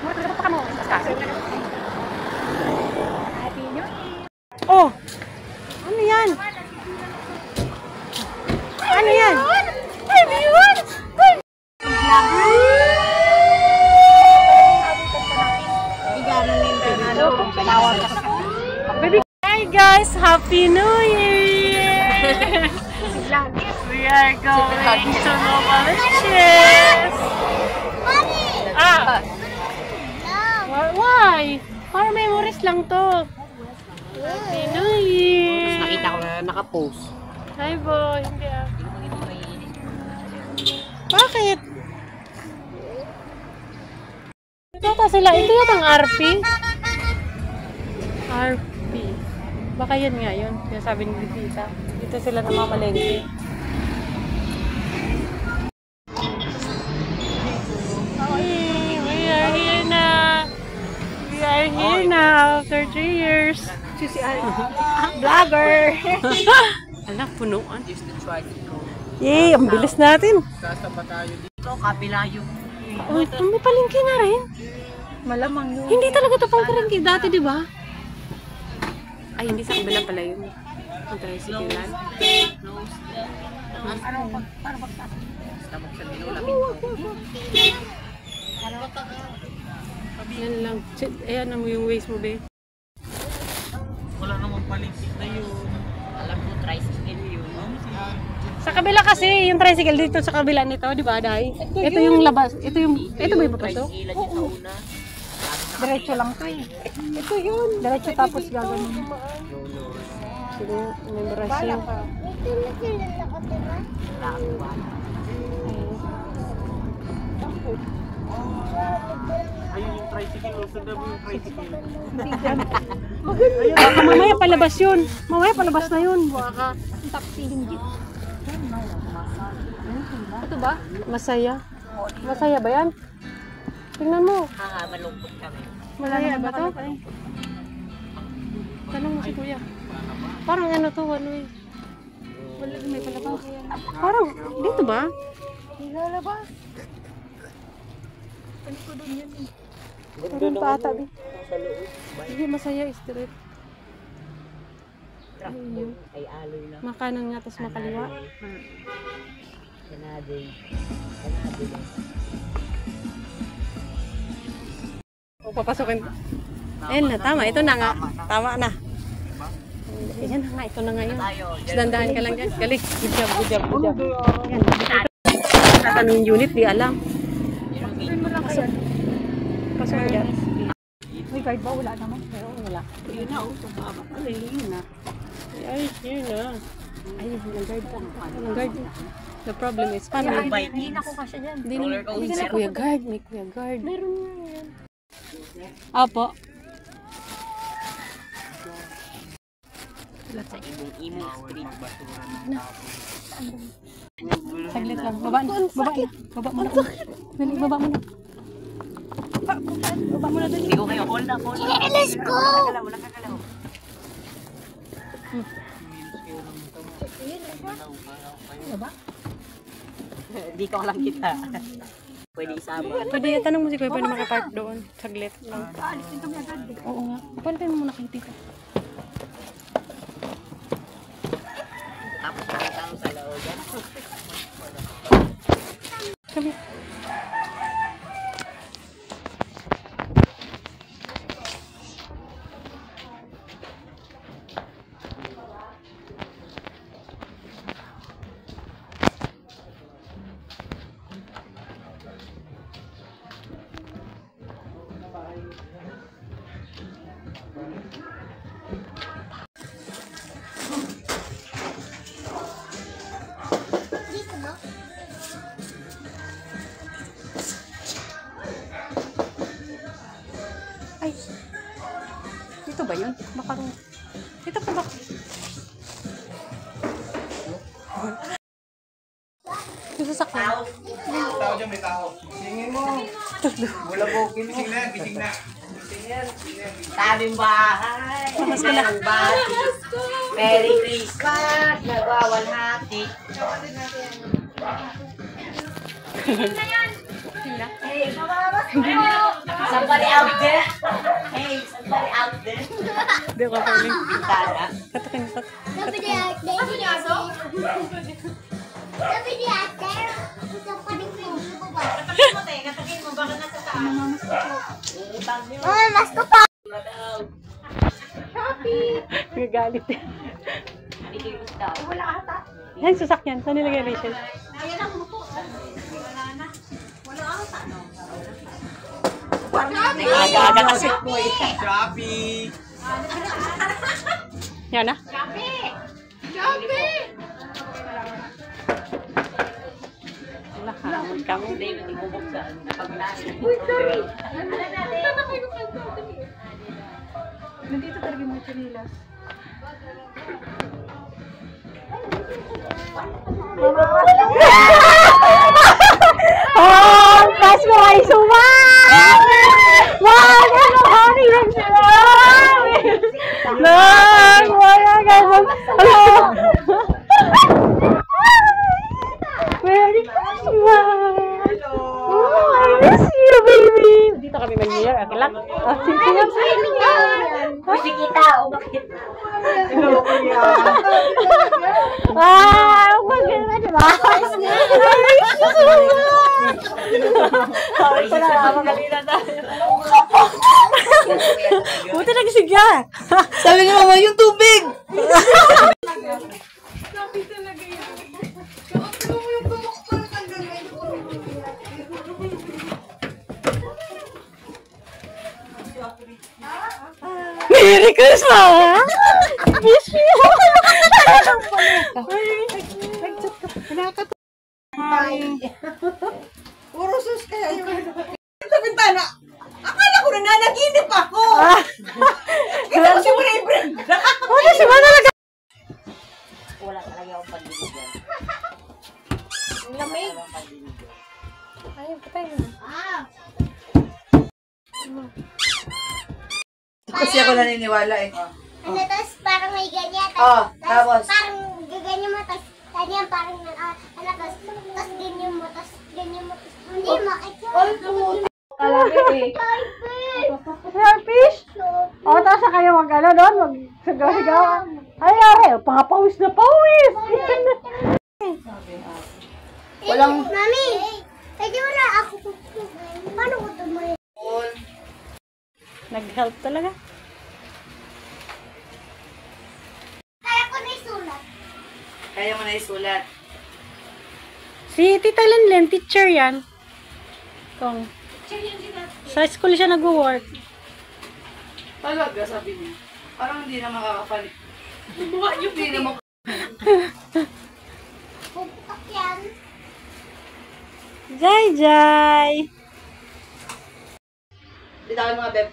Oh! Ano yan? Ano yan? Ano yan? Hi guys! Happy New Year! We are going to Novaliches! Why? Para memories lang to. Happy New Year! Nakita ko na naka-post. Hi boy! Hindi ah. Bakit? Ito sila. Ito yata ang RP. RP. Baka yan nga yun. Kaya sabi ni Tita. Dito sila namamalengke. We are here na. We are here na after 3 years. Vlogger! Alam, punuan. Yay! Ang bilis natin. Ito, kabila yung... Oh, may palengke na rin. Malamang yun. Hindi talaga ito pang palengke dati, di ba? Ay, hindi sa kabila pala yun. Ang tricycle-an. Yan lang. Ayan na mo yung waist mo, be. Wala namang palengke na yun. Alam ko, tricycle yun. Sa kabila kasi, yung tricycle dito sa kabila nito, di ba, Day? Ito yung labas. Ito ba yung papasok? Diretso lang to eh. Ito yun. Diretso tapos gagawin. Sige, memorasyon. Ayun yung tricycle. Sundan mo yung tricycle. Mamaya palabas yun. Mamaya palabas na yun. Baka. Taxi yung jeep. Ito ba? Masaya. Masaya ba yan? Tingnan mo. Malungkot kami. Masaya ba to? Tanong mo si Kuya. Parang ano to, ano eh. Wala, may palabas. Parang, dito ba? Ilalabas. Ano ko doon yan eh. Parang paata, be. Hindi, masaya, straight. Ay, aloy lang. Makanan nga, tapos makaliwa. Kanaday. O, papasokin. Ayun na, tama. Ito na nga. Tama na. Ayan na nga, ito na nga yun. Dandahan ka lang dyan. Galing. Good job, good job, good job. Ayan. Tatanong unit, di alam. Pasok. Pasok dyan. May guard ba? Wala naman. Pero wala. Yun na, tumama. Ano yun na? Ay, yun na. Ay, walang guard pa. Walang guard. The problem is, paano? Hindi na ko kasi dyan. Hindi naman si Kuya Guard. May Kuya Guard. Meron nga yan. Opo. Sa Imong Street. Saglit lang. Baba na. Baba na. Baba mo na. Dali, baba mo na. Baba mo na dali. Hindi ko kayo. Hold up. Let's go! Wala kakalaw. Baba? Hindi ko lang kita. Pwede isama. Pwede, tanong mo si Kuya, pwede makapark doon. Saglit lang. Aalis din kami agad eh. Oo nga. Pwede mo muna kay Tita. Tapos nakita mo sa loob. Kami. Ay. Dito ba yun? Baka rin. Dito pa ba? Yung sasakyan. Tao dyan, may tao. Singin mo. Wala po. Gising na. Gising na. Tabing bahay. Mas bati. Merry Christmas. Nagwawalhati. Tingnan. Hey, mamamas kayo. Somebody out there. Hey, somebody out there. Hindi ko pa rin. Tara. Katakin, Sabi ni ate. Sabi ni ate. Sabi ni ate. Sabi ni ate. Katakin mo, bakit nasa taas? Oh, mas ko pa. Nagagalit yan. Wala ata. Yan, sasakyan. Saan nilagay Rachel? Ayan ang muto. Wala na. Wala ata. Aga-aga kasi. Shopee! Yan na. Wala ka. Kami. Hindi, hindi mo buksan. Pag-nasi. Nandito talaga yung mga chinilas. Oh, Pasko ay sumay! Wag! Ano kami lang sila? Nang! Wala ka mag... Hello! Merry Christmas! Oh, I miss you, baby! Dito kami mag-year. Okay lang? Oh, sige lang. Kasi kita, umakit. Wow! Maganda, diba? I miss you so much! Sorry, magalina tayo. Buti nagsigya! Sabi ni mama, yung tubig! Merry Christmas! Miss you! Puro sus kaya yung sa bintana. Akala ko na nanaginip ako. Kita ko si Maray Brenda. Wala si Mana talaga! Wala talaga akong panliligan. Lamig! Ayun, patay mo. Kasi ako naniniwala eh. Ano, tapos parang may ganyan. Oh, tapos? Parang gaganyan mo, tapos ganyan, parang ano, tapos ganyan mo, tapos ganyan mo. Hindi, makit yun. Kalami eh. Selfish? O, tapos na kayo mag-ano doon? Mag-sigaw-sigaw? Ay, are, pangapawis na pawis! Walang- Mami, pwede mo na ako. Paano ko tumayo? Nag-help talaga. Kaya ko na isulat. Kaya mo na isulat. Si Tita Lenlen, teacher yan. Kung sa school siya nag-work. Talaga, sabi niya. Parang hindi na makakapalit. Hindi na mak... Puputok yan. Jai Jai! Dito tayo mga beb.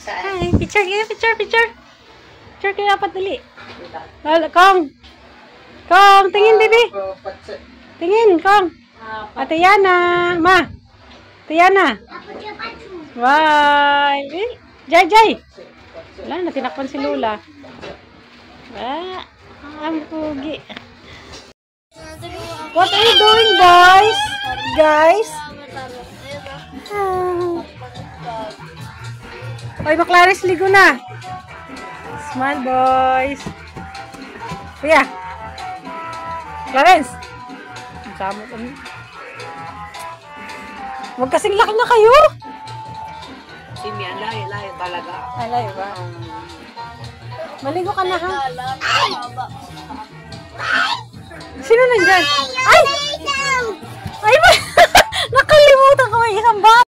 Hi, picture kayo, picture. Picture kayo dapat dali. Kong! Kong, tingin, baby. Tingin, Kong. Ate Yana. Ma. Ate Yana. Apo siya pachu. Bye. Jai. Wala na, tinakpan si Lola. Ang pugi. What are you doing, boys? Guys? Oy, Maclares, ligo na. Smile, boys. Kuya. Clarence. Sama kami. Huwag kasing laki na kayo. Si Mia, layo talaga. Alay ba? Maligo ka na, ha? Sino nandyan? Ay! Ay, ba? Nakalimutan ko may isang bata.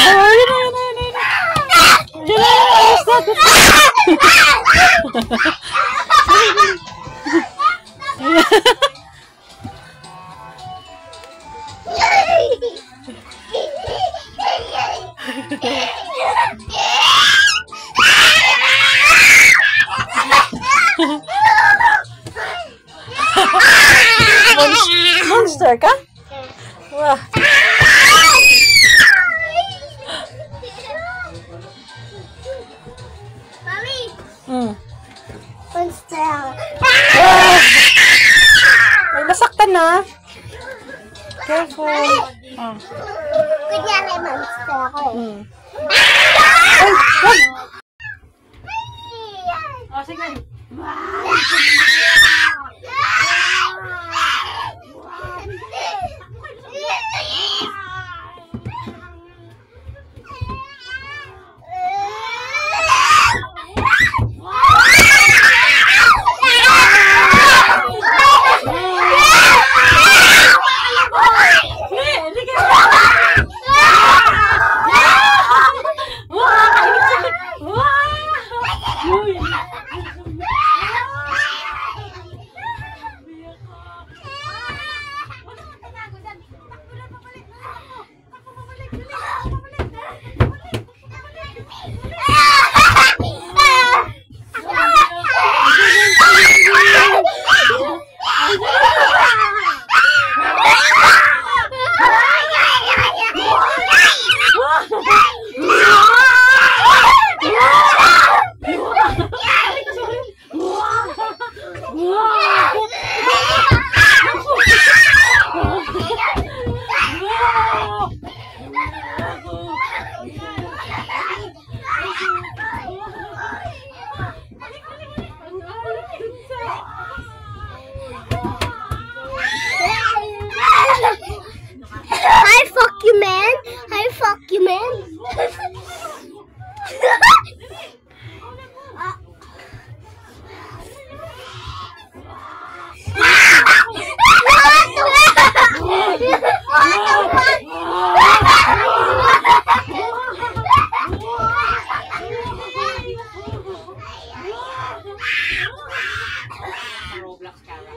Ay, yun. Diyan na, ayos na. Monster ka? Wah. Mami, Mm. monster. Ah! ah. Careful. Ah. Kunyari, monster ako eh. Hmm. Ay! Wag! Oh, sige. Hi, fuck you, man. Hi, fuck you, man. Roblox character.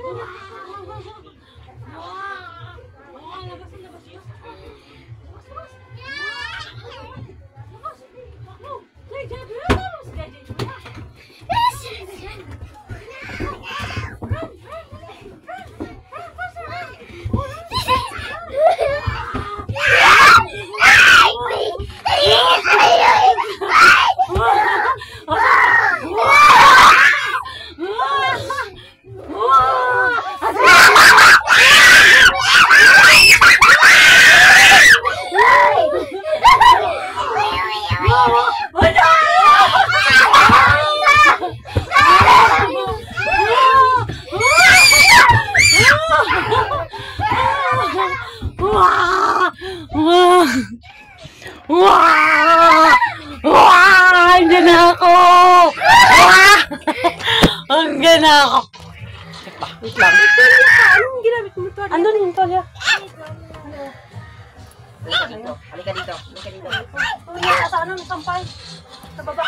Andiyan na ako! Andiyan na ako! Wait lang. Anong ginamit mo ito? Andun yung tolya. Halika dito. Halika dito. Sa anong sampay? Sa baba.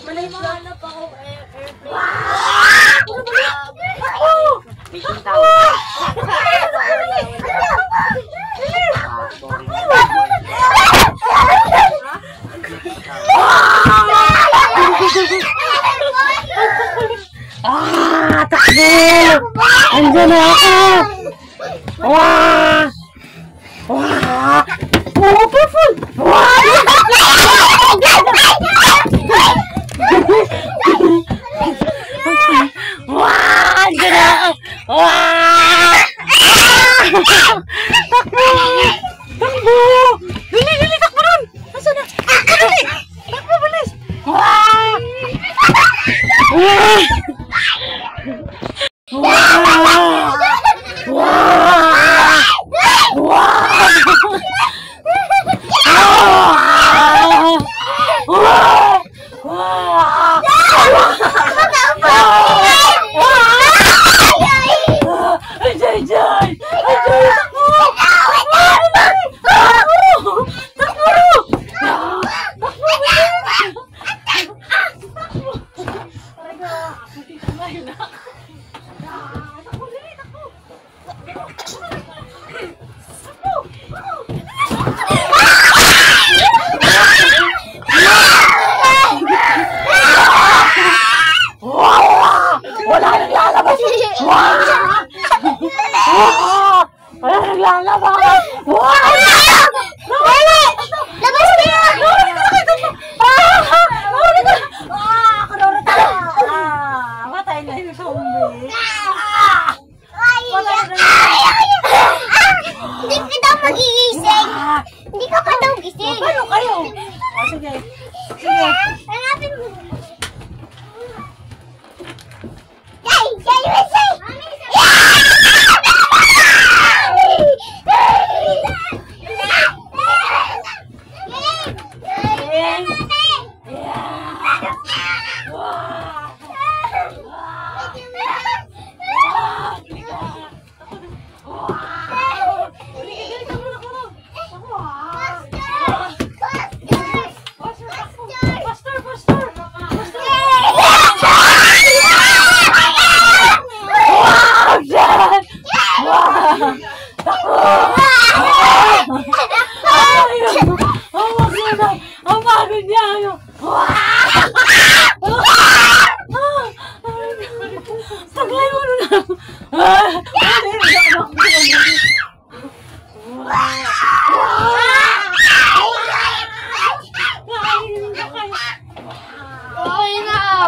Malay mo hanap ako airplane. May tao. Takbo! Andiyan na ako! Wah! Wah! Oh, careful! Wah! Wah! Andiyan na ako! Wah! Takbo! Takbo! Dali, dali! Takbo nun! Nasaan na? Takbo, dali! Takbo, bilis! Wah! Wah! Wala nang lalabas! Wala nang lalabas! Dali! Labas na yan! Matay na yung zombie!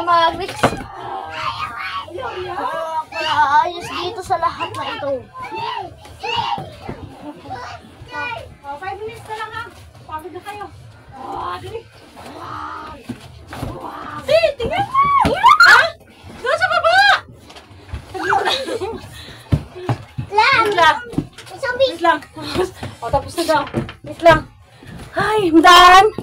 mag-mix. Ayos dito sa lahat na ito. 5 minutes na lang ha. Pagod na kayo. Dali. Tingnan mo! Ha? Doon sa baba! Lang! Isang Wait lang. O, tapos na daw. Wait lang. Ay, madaan.